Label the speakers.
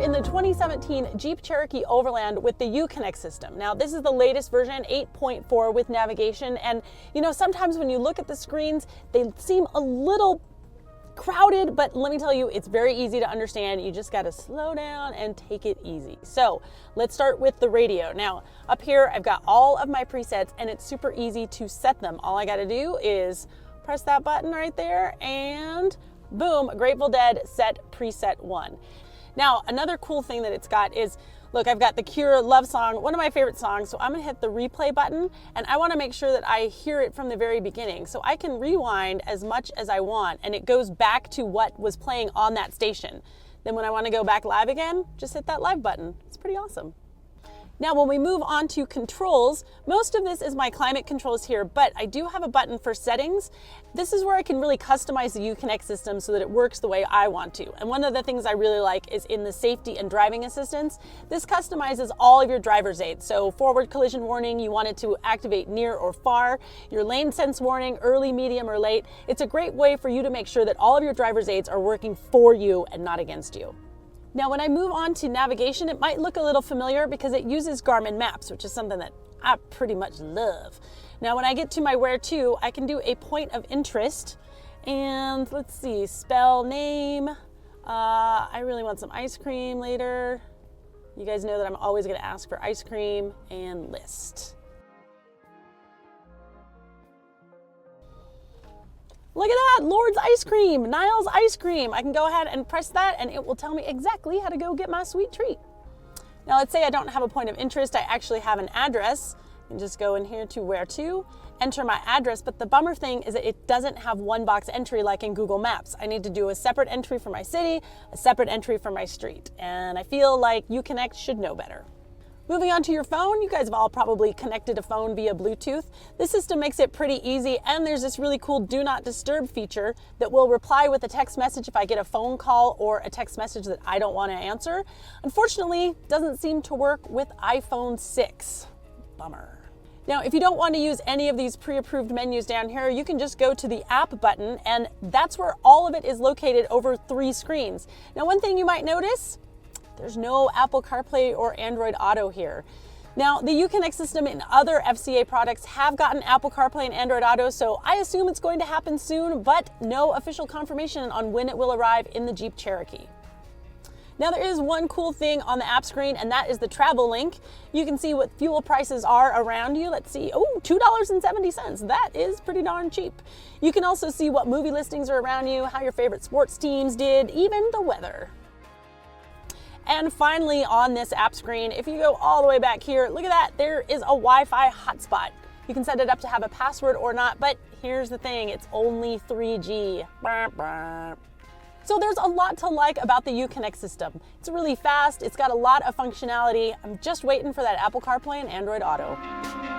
Speaker 1: in the 2017 Jeep Cherokee Overland with the Uconnect system. Now, this is the latest version, 8.4 with navigation, and you know, sometimes when you look at the screens, they seem a little crowded, but let me tell you, it's very easy to understand. You just got to slow down and take it easy. So let's start with the radio. Now, up here, I've got all of my presets, and it's super easy to set them. All I got to do is press that button right there, and boom, Grateful Dead set preset 1. Now, another cool thing that it's got is, look, I've got the Cure love song, one of my favorite songs, so I'm gonna hit the replay button, and I wanna make sure that I hear it from the very beginning, so I can rewind as much as I want, and it goes back to what was playing on that station. Then when I wanna go back live again, just hit that live button. It's pretty awesome. Now, when we move on to controls, most of this is my climate controls here, but I do have a button for settings. This is where I can really customize the Uconnect system so that it works the way I want to. And one of the things I really like is in the safety and driving assistance. This customizes all of your driver's aids. So forward collision warning, you want it to activate near or far. Your lane sense warning, early, medium, or late. It's a great way for you to make sure that all of your driver's aids are working for you and not against you. Now, when I move on to navigation, it might look a little familiar because it uses Garmin Maps, which is something that I pretty much love. Now, when I get to my where to, I can do a point of interest, and let's see, spell name. I really want some ice cream later. You guys know that I'm always gonna ask for ice cream, and list. Look at that, Lord's Ice Cream, Niles Ice Cream. I can go ahead and press that and it will tell me exactly how to go get my sweet treat. Now let's say I don't have a point of interest, I actually have an address. I can just go in here to where to, enter my address, but the bummer thing is that it doesn't have one box entry like in Google Maps. I need to do a separate entry for my city, a separate entry for my street, and I feel like Uconnect should know better. Moving on to your phone, you guys have all probably connected a phone via Bluetooth. This system makes it pretty easy, and there's this really cool Do Not Disturb feature that will reply with a text message if I get a phone call or a text message that I don't want to answer. Unfortunately, doesn't seem to work with iPhone 6. Bummer. Now, if you don't want to use any of these pre-approved menus down here, you can just go to the app button, and that's where all of it is located over 3 screens. Now, one thing you might notice, there's no Apple CarPlay or Android Auto here. Now, the Uconnect system and other FCA products have gotten Apple CarPlay and Android Auto, so I assume it's going to happen soon, but no official confirmation on when it will arrive in the Jeep Cherokee. Now, there is one cool thing on the app screen, and that is the travel link. You can see what fuel prices are around you. Let's see, oh, $2.70. That is pretty darn cheap. You can also see what movie listings are around you, how your favorite sports teams did, even the weather. And finally, on this app screen, if you go all the way back here, look at that, there is a Wi-Fi hotspot. You can set it up to have a password or not, but here's the thing, it's only 3G. So there's a lot to like about the Uconnect system. It's really fast, it's got a lot of functionality. I'm just waiting for that Apple CarPlay and Android Auto.